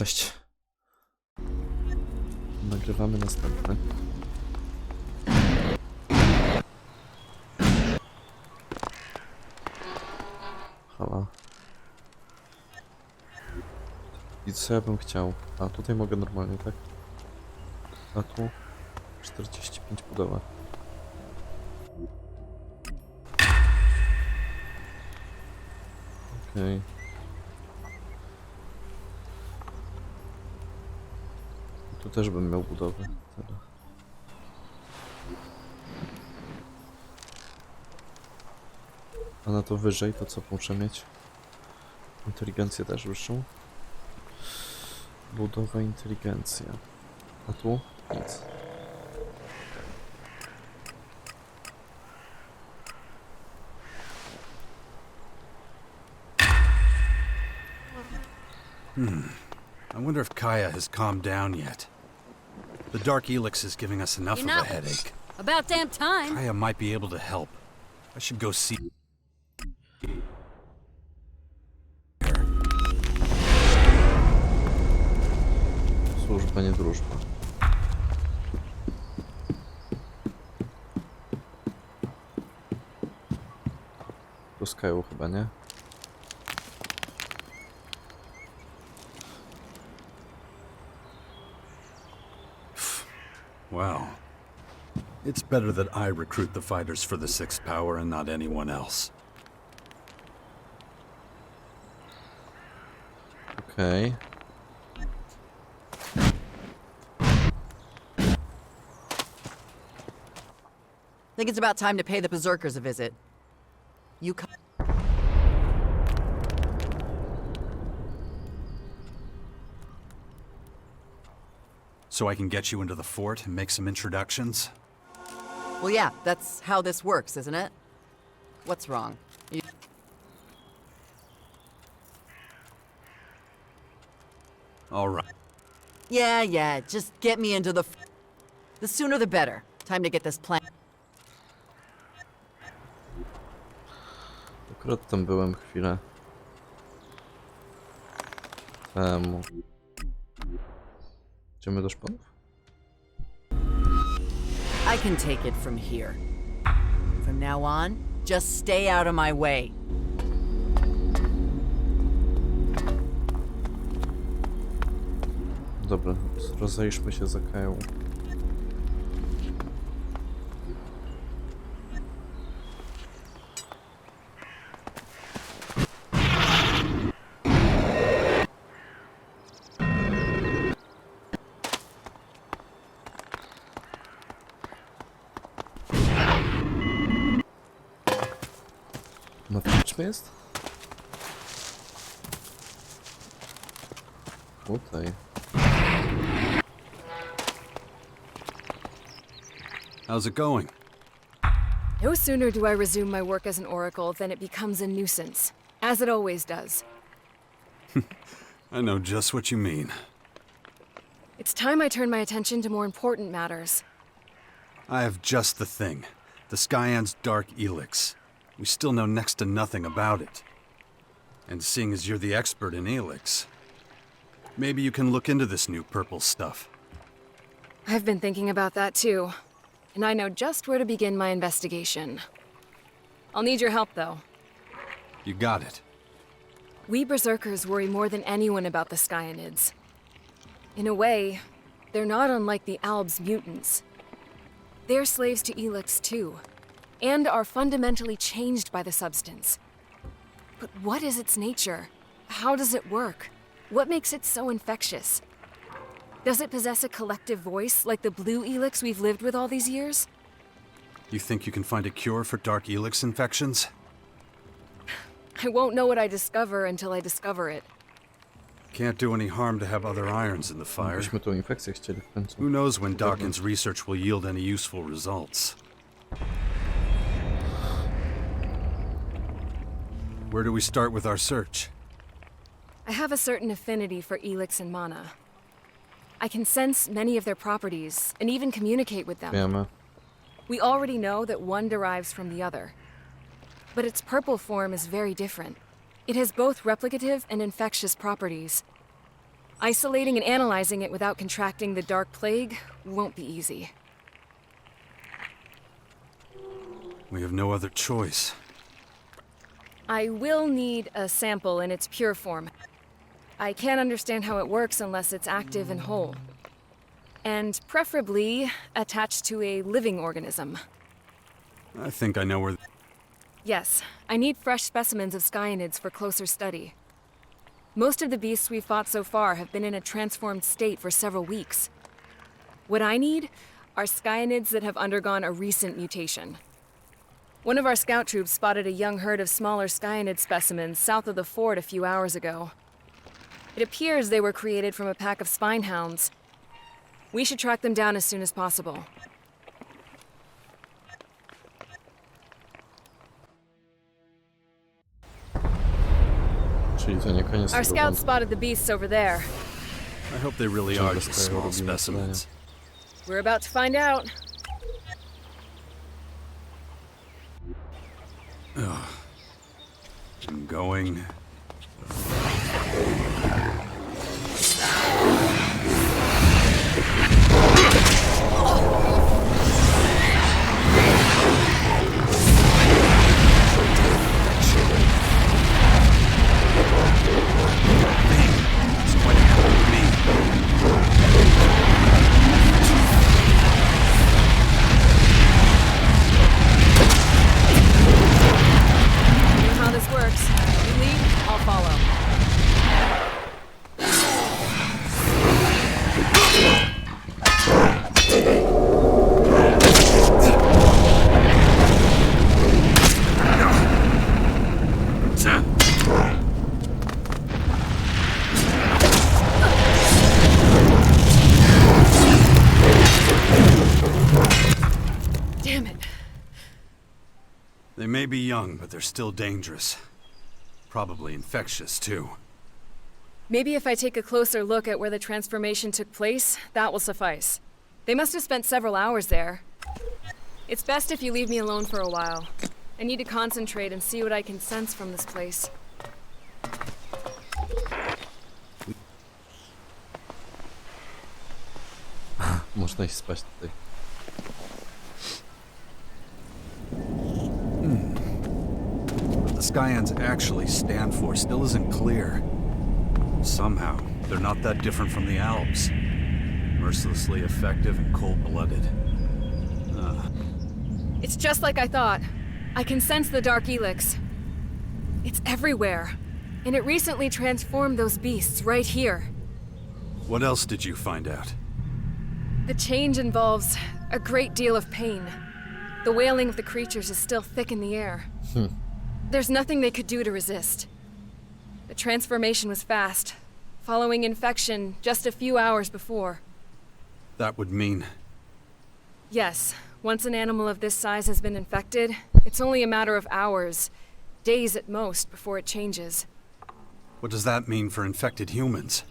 Cześć. Nagrywamy następny. Halo. I co ja bym chciał? A tutaj mogę normalnie, tak? A tu 45 pudełek. Okej. Tu też bym miał budowę. Tyle. A na to wyżej to co muszę mieć? Inteligencję też wyższą. Budowa, inteligencja. A tu? Nic. I wonder if Kaya has calmed down yet. The Dark Elex is giving us enough of a headache. About damn time. Kaya might be able to help. I should go see. Służba, nie drużba. Do Skyu chyba, nie? Well, it's better that I recruit the fighters for the Sixth Power and not anyone else. Okej. Think it's about time to pay the berserkers a visit. You co- So I can get you into the fort and make some introductions? Well, yeah, that's how this works, isn't it? What's wrong? You- All right. Yeah, just get me into the... The sooner the better. Time to get this plan... Akurat tam byłem chwilę temu. Idziemy do szponów? I can take it from here. From now on, just stay out of my way. Dobra, rozejrzmy się za Kają. Na wczoraj jest? Tutaj. How's it going? No sooner do I resume my work as an oracle than it becomes a nuisance, as it always does. I know just what you mean. It's time I turn my attention to more important matters. I have just the thing. The Skyan's Dark Elex. We still know next to nothing about it. And seeing as you're the expert in Elex, maybe you can look into this new purple stuff. I've been thinking about that too, and I know just where to begin my investigation. I'll need your help, though. You got it. We Berserkers worry more than anyone about the Skyanids. In a way, they're not unlike the Albs mutants. They're slaves to Elex too, and are fundamentally changed by the substance. But what is its nature? How does it work? What makes it so infectious? Does it possess a collective voice like the blue Elex we've lived with all these years? You think you can find a cure for Dark Elex infections? I won't know what I discover until I discover it. Can't do any harm to have other irons in the fire. Byśmy tą infekcję chcieli w końcu. Who knows when Dawkins' research will yield any useful results? Where do we start with our search? I have a certain affinity for Elex and mana. I can sense many of their properties and even communicate with them. Wiemy. We already know that one derives from the other. But its purple form is very different. It has both replicative and infectious properties. Isolating and analyzing it without contracting the dark plague won't be easy. We have no other choice. I will need a sample in its pure form. I can't understand how it works unless it's active and whole. And preferably attached to a living organism. I think I know where... Yes, I need fresh specimens of skyanids for closer study. Most of the beasts we've fought so far have been in a transformed state for several weeks. What I need are skyanids that have undergone a recent mutation. One of our scout troops spotted a young herd of smaller skyanid specimens south of the fort a few hours ago. It appears they were created from a pack of spinehounds. We should track them down as soon as possible. Czyli to nie koniec Our tego scouts wątku. spotted the beasts over there. I hope they really are just small specimens. We're about to find out. I'm going... You know how this works. You lead, I'll follow. Damn it. They may be young, but they're still dangerous. Probably infectious, too. Maybe if I take a closer look at where the transformation took place, that will suffice. They must have spent several hours there. It's best if you leave me alone for a while. I need to concentrate and see what I can sense from this place. Można iść spać tutaj. What the Skyans actually stand for still isn't clear. Somehow, they're not that different from the Alps. Mercilessly effective and cold-blooded. It's just like I thought. I can sense the dark Elex. It's everywhere. And it recently transformed those beasts right here. What else did you find out? The change involves a great deal of pain. The wailing of the creatures is still thick in the air. There's nothing they could do to resist. The transformation was fast, following infection just a few hours before. That would mean... Yes, once an animal of this size has been infected, it's only a matter of hours, days at most, before it changes. What does that mean for infected humans?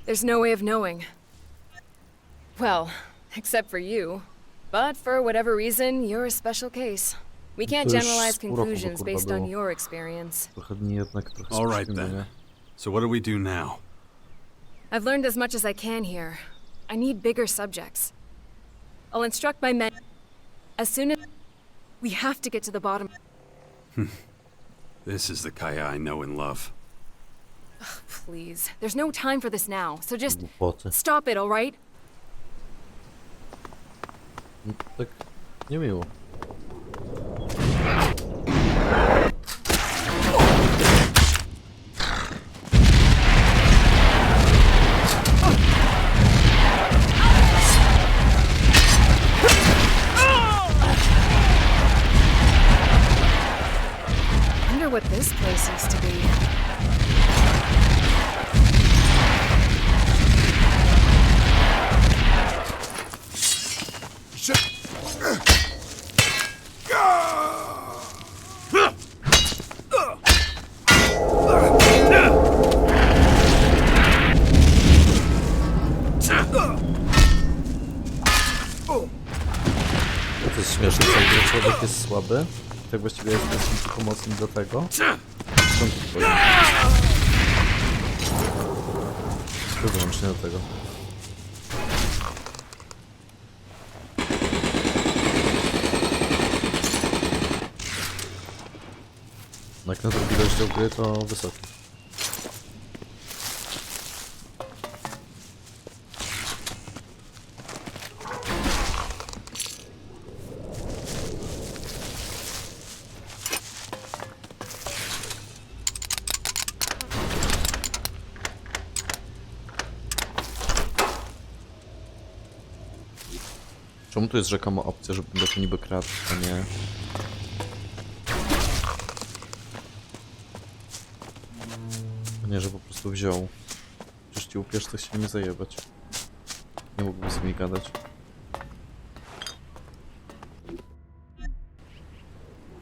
There's no way of knowing. Well, except for you. But for whatever reason, you're a special case. We can't To już generalize pół roku, conclusions kurwa, based on było. your experience. Trochę dni jednak trochę All right, spóźnienia. then. So what do we do now? I've learned as much as I can here. I need bigger subjects. I'll instruct my men. As soon as... We have to get to the bottom. This is the Kaya I know and love. Please. There's no time for this now, so just Głupoty. stop it, all right? No, tak niemiło. Wonder what this place used to be. To jest śmieszne, że człowiek jest słaby. Tak właściwie jest dosyć pomocny do tego. Skąd to wchodzi? tylko wyłącznie do tego. Jak na drugi rozdział gry to wysoki. Czemu tu jest rzekoma opcja, żeby to niby kradł, a nie... A nie, że po prostu wziął. Przecież ci upierz, to się nie zajebać. Nie mógłby z nimi gadać.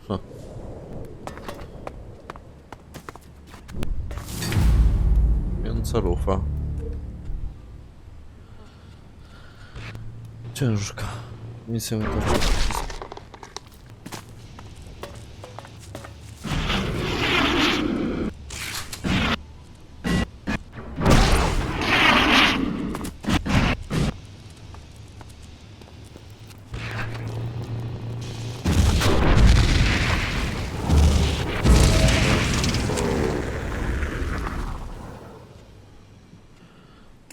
Ha. Mięca lufa. Ciężka. Nic nie to.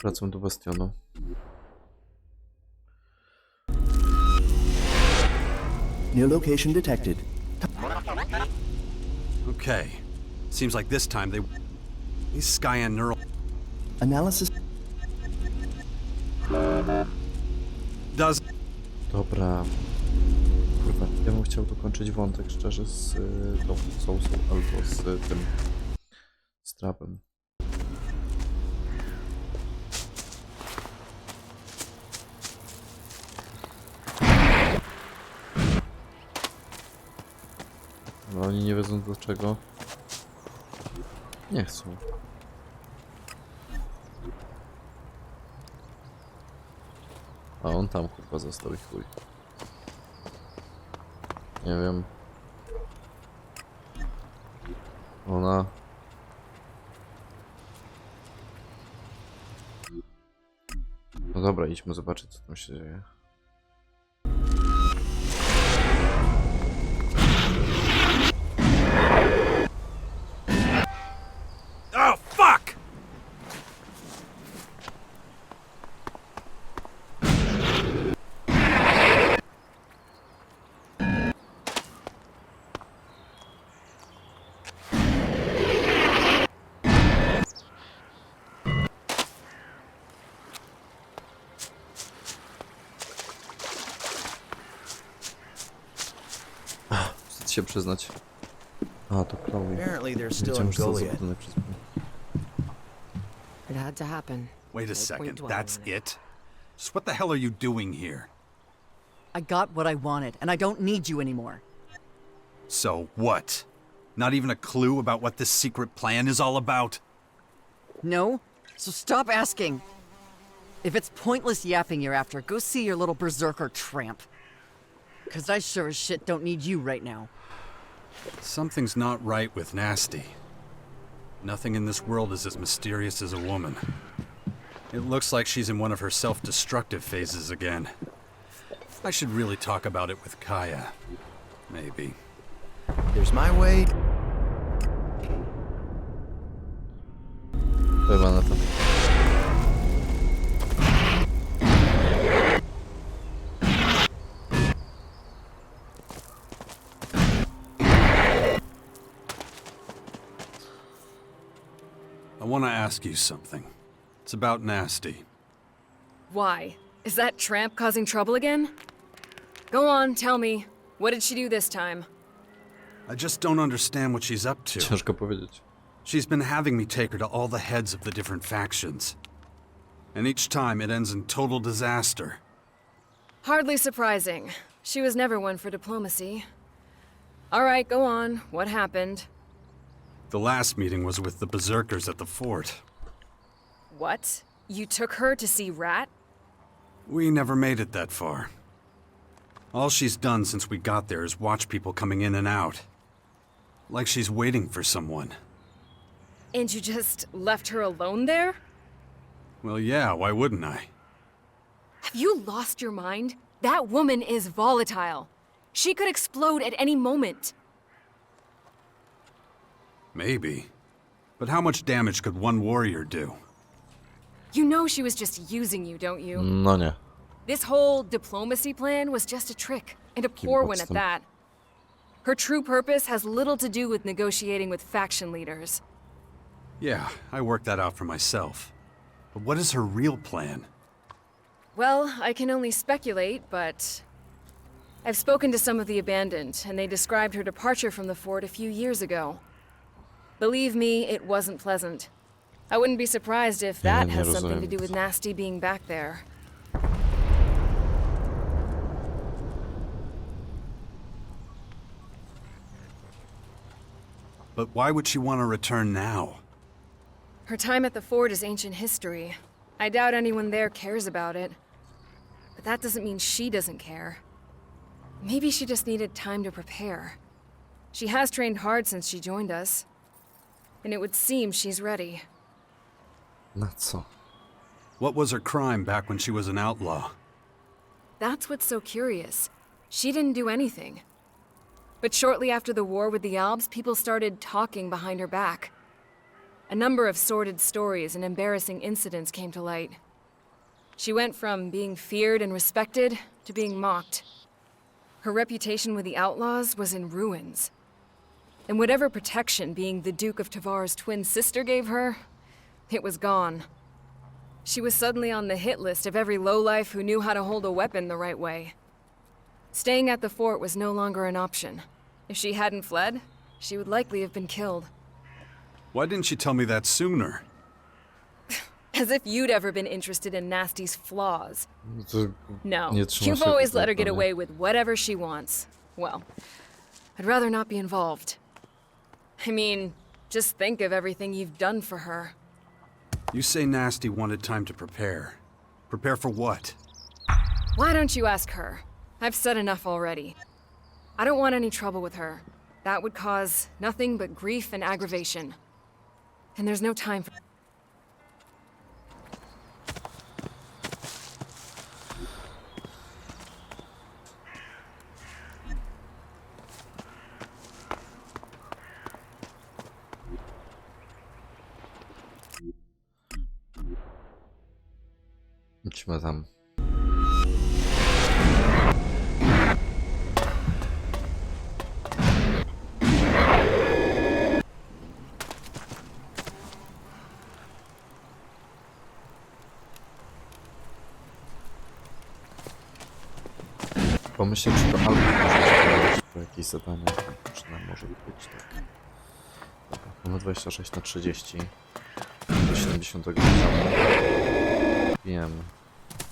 Wracam do bastionu. New location detected. Okay. Seems like this time these Skyan neural... Analysis. Does... Dobra. Kurwa, ja bym chciał dokończyć wątek szczerze z tą sousą albo z tym... z trapem. No oni nie wiedzą dlaczego. Nie chcą. A on tam kurwa został i chuj. Nie wiem. Ona... No dobra, idźmy zobaczyć co tam się dzieje. Oh, fuck! Wstyd się przyznać. A, to Chloe. Apparently they're still Wiedziałem, in że został Goliath. zabudowane przez mnie. It had to happen. Wait a No second, point dwelling that's on it. it? So what the hell are you doing here? I got what I wanted, and I don't need you anymore. So what? Not even a clue about what this secret plan is all about? No? So stop asking. If it's pointless yapping you're after, go see your little berserker tramp. Because I sure as shit don't need you right now. Something's not right with Nasty. Nothing in this world is as mysterious as a woman. It looks like she's in one of her self-destructive phases again. I should really talk about it with Kaya. Maybe. There's my way. Chyba na to. I want to ask you something. It's about Nasty. Why? Is that tramp causing trouble again? Go on, tell me. What did she do this time? I just don't understand what she's up to. Ciężko powiedzieć. She's been having me take her to all the heads of the different factions. And each time it ends in total disaster. Hardly surprising. She was never one for diplomacy. All right, go on. What happened? The last meeting was with the berserkers at the fort. What? You took her to see Rat? We never made it that far. All she's done since we got there is watch people coming in and out. Like she's waiting for someone. And you just left her alone there? Well, yeah, why wouldn't I? Have you lost your mind? That woman is volatile. She could explode at any moment. Maybe. But how much damage could one warrior do? You know she was just using you, don't you? No nie. This whole diplomacy plan was just a trick, and a poor one at podstęp. that. Her true purpose has little to do with negotiating with faction leaders. Yeah, I worked that out for myself. But what is her real plan? Well, I can only speculate, but I've spoken to some of the abandoned, and they described her departure from the fort a few years ago. Believe me, it wasn't pleasant. I wouldn't be surprised if that nie has something to rozumiem. do with Nasty being back there. But why would she want to return now? Her time at the fort is ancient history. I doubt anyone there cares about it. But that doesn't mean she doesn't care. Maybe she just needed time to prepare. She has trained hard since she joined us. And it would seem she's ready. Na co? What was her crime back when she was an outlaw? That's what's so curious. She didn't do anything. But shortly after the war with the Alps, people started talking behind her back. A number of sordid stories and embarrassing incidents came to light. She went from being feared and respected to being mocked. Her reputation with the outlaws was in ruins. And whatever protection being the Duke of Tavar's twin sister gave her, it was gone. She was suddenly on the hit list of every lowlife who knew how to hold a weapon the right way. Staying at the fort was no longer an option. If she hadn't fled, she would likely have been killed. Why didn't you tell me that sooner? As if you'd ever been interested in Nasty's flaws. To No, nie trzyma you've się always tego let her get pewnie. away with whatever she wants. Well, I'd rather not be involved. I mean, just think of everything you've done for her. You say Nasty wanted time to prepare. Prepare for what? Why don't you ask her? I've said enough already. I don't want any trouble with her. That would cause nothing but grief and aggravation. And there's no time for... Idźmy tam. Pomyślę, czy to albo może to jakieś zadania. Przynajmniej może być tak. Dobra, mamy 26 na 30. Do 70 poziomu. Wiem.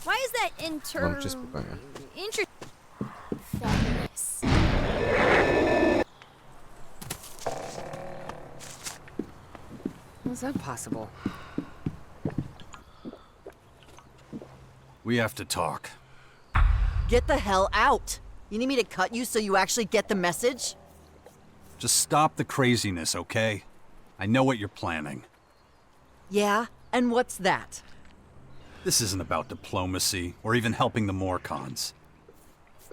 Why is that Mam ci spokojnie. Feminist. How's that possible? We have to talk. Get the hell out! You need me to cut you so you actually get the message? Just stop the craziness, okay? I know what you're planning. Yeah? And what's that? This isn't about diplomacy or even helping the Morcons.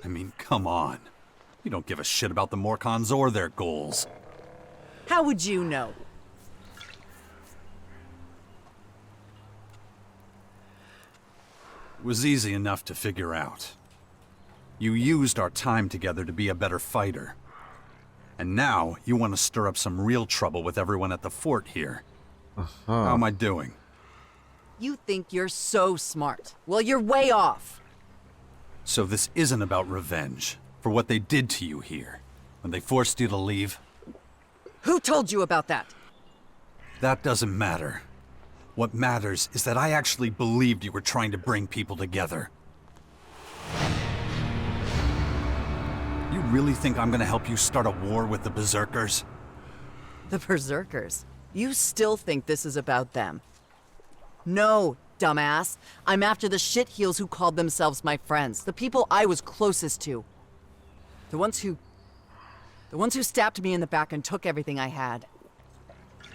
I mean, come on. You don't give a shit about the Morcons or their goals. How would you know? It was easy enough to figure out. You used our time together to be a better fighter. And now you want to stir up some real trouble with everyone at the fort here. How am I doing? You think you're so smart. Well, you're way off. So this isn't about revenge for what they did to you here, when they forced you to leave? Who told you about that? That doesn't matter. What matters is that I actually believed you were trying to bring people together. You really think I'm gonna help you start a war with the Berserkers? The Berserkers. You still think this is about them? No, dumbass. I'm after the shitheels who called themselves my friends. The people I was closest to. The ones who stabbed me in the back and took everything I had.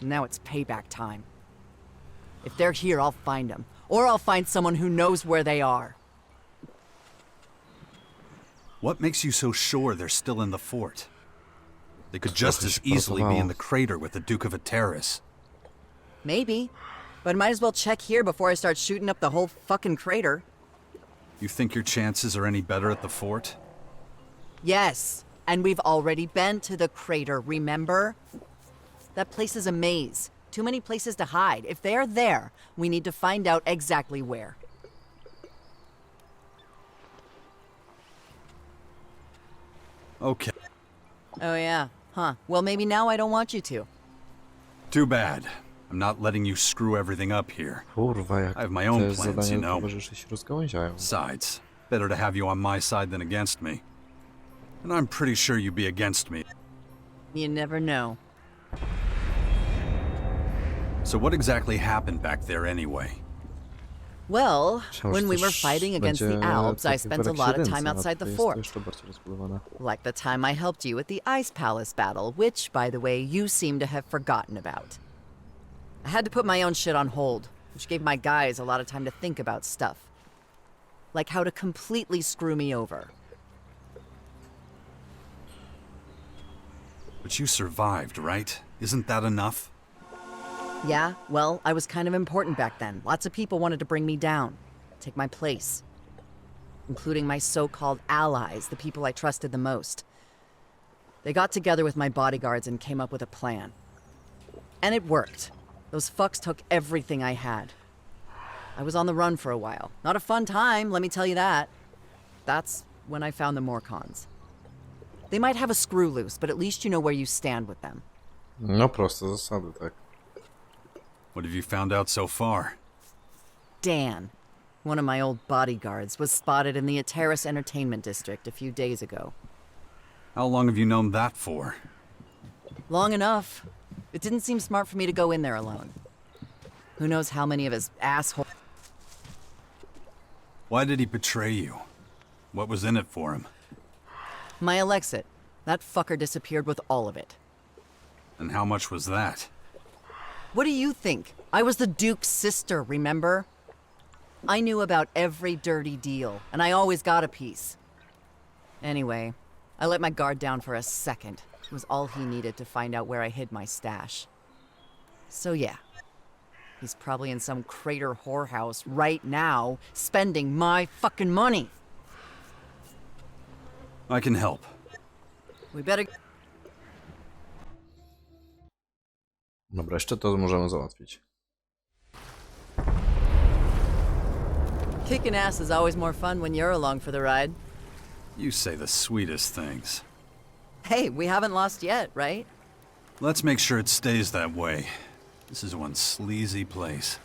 Now it's payback time. If they're here, I'll find them. or I'll find someone who knows where they are. What makes you so sure they're still in the fort? They could just as Trochę się easily be in the podobało. crater with the Duke of Ateris. Maybe, but might as well check here before I start shooting up the whole fucking crater. You think your chances are any better at the fort? Yes, and we've already been to the crater, remember? That place is a maze. Too many places to hide. If they're there, we need to find out exactly where. Okay. Oh yeah, huh. Well, maybe now I don't want you to. Too bad. I'm not letting you screw everything up here. Kurwa, jak I have my own te plans, zadania you know. towarzysze się rozgałęziają. Besides, better to have you on my side than against me. And I'm pretty sure you'd be against me. You never know. So what exactly happened back there anyway? Well, Myślałem, when że we were też fighting against the będzie Alps, I tak jak spent a w lot of Elex time II, outside a the tutaj jest fort. to jeszcze bardziej rozbudowane. Like the time I helped you with the Ice Palace battle, which, by the way, you seem to have forgotten about. I had to put my own shit on hold, which gave my guys a lot of time to think about stuff. Like how to completely screw me over. But you survived, right? Isn't that enough? Yeah, well, I was kind of important back then. Lots of people wanted to bring me down, take my place. Including my so-called allies, the people I trusted the most. They got together with my bodyguards and came up with a plan. And it worked. Those fucks took everything I had. I was on the run for a while. Not a fun time, let me tell you that. That's when I found the Morcons. They might have a screw loose, but at least you know where you stand with them. No proste zasady, tak. What have you found out so far? Dan, one of my old bodyguards, was spotted in the Ateris Entertainment District a few days ago. How long have you known that for? Long enough. It didn't seem smart for me to go in there alone. Who knows how many of his asshole... Why did he betray you? What was in it for him? My Alexit. That fucker disappeared with all of it. And how much was that? What do you think? I was the Duke's sister, remember? I knew about every dirty deal, and I always got a piece. Anyway, I let my guard down for a second. It was all he needed to find out where I hid my stash. So yeah, he's probably in some crater whorehouse right now, spending my fucking money. I can help. We better... Dobra, jeszcze to możemy załatwić. Kicking ass is always more fun when you're along for the ride. You say the sweetest things. Hey, we haven't lost yet, right? Let's make sure it stays that way. This is one sleazy place.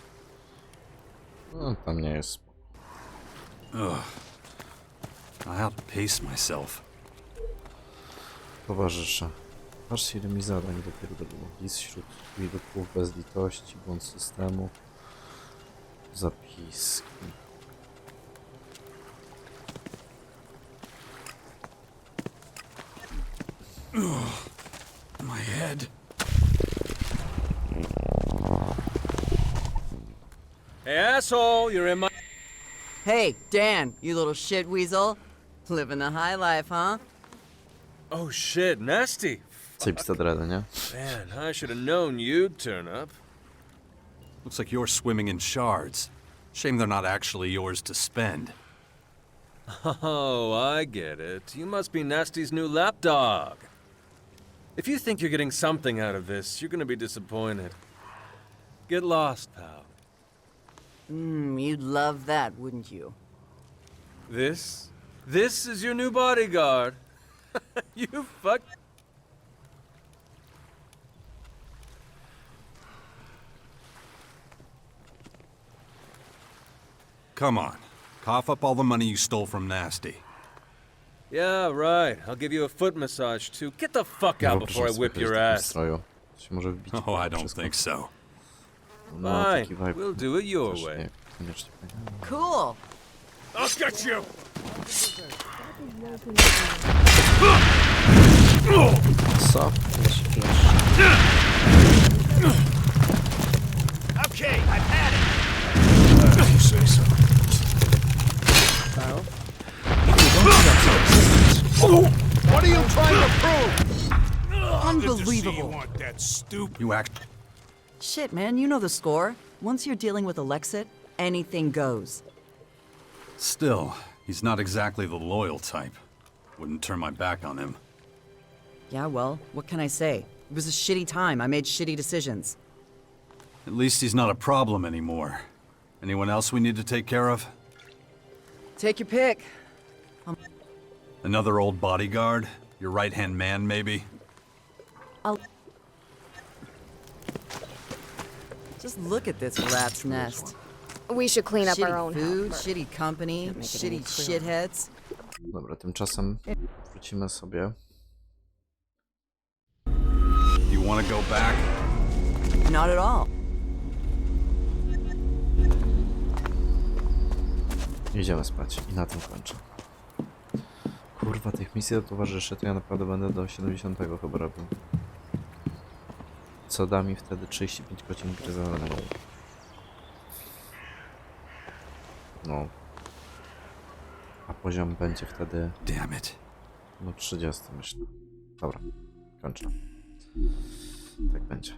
No, tam nie jest. I have to pace myself. Towarzysze. Patrzcie, ile mi zadań dopierdoliło. List wśród widoków bez litości, błąd systemu. Zapiski. My head. Hey, asshole, you're in my... Hey, Dan, you little shit weasel. Living the high life, huh? Oh, shit, nasty. Zajebiste dredy, nie? Man, I should have known you'd turn up. Looks like you're swimming in shards. Shame they're not actually yours to spend. Oh, I get it. You must be Nasty's new lapdog. If you think you're getting something out of this, you're gonna be disappointed. Get lost, pal. You'd love that, wouldn't you? This is your new bodyguard. You fuck... Come on. Cough up all the money you stole from Nasty. Yeah, right. I'll give you a foot massage, too. Get the fuck out before I whip your ass. Stroju. To się może wbić. Oh, I don't wszystko. think so. No, taki Fine, vibe. we'll do it your Też way. nie, koniecznie fajny. Cool. I'll get you! Co? Okay, I've had it. Unbelievable. You act. Shit, man, you know the score. Once you're dealing with Alexit, anything goes. Still, he's not exactly the loyal type. Wouldn't turn my back on him. Yeah, well, what can I say? It was a shitty time. I made shitty decisions. At least he's not a problem anymore. Anyone else we need to take care of? Take your pick. Another old bodyguard? Your right-hand man, maybe? Just look at this rat's nest. We should clean up our Shitty own food, house. shitty company, Can't make it any shitty clearer. shitheads. Dobra, tymczasem wrócimy sobie. You want to go back? Not at all. Idziemy spać i na tym kończę. Kurwa, tych misji do towarzyszy to ja naprawdę będę do 70 chyba robił. Co da mi wtedy 35 godzin gry za darmo. No. A poziom będzie wtedy, Damn it. no 30 myślę. Dobra, kończę. Tak będzie.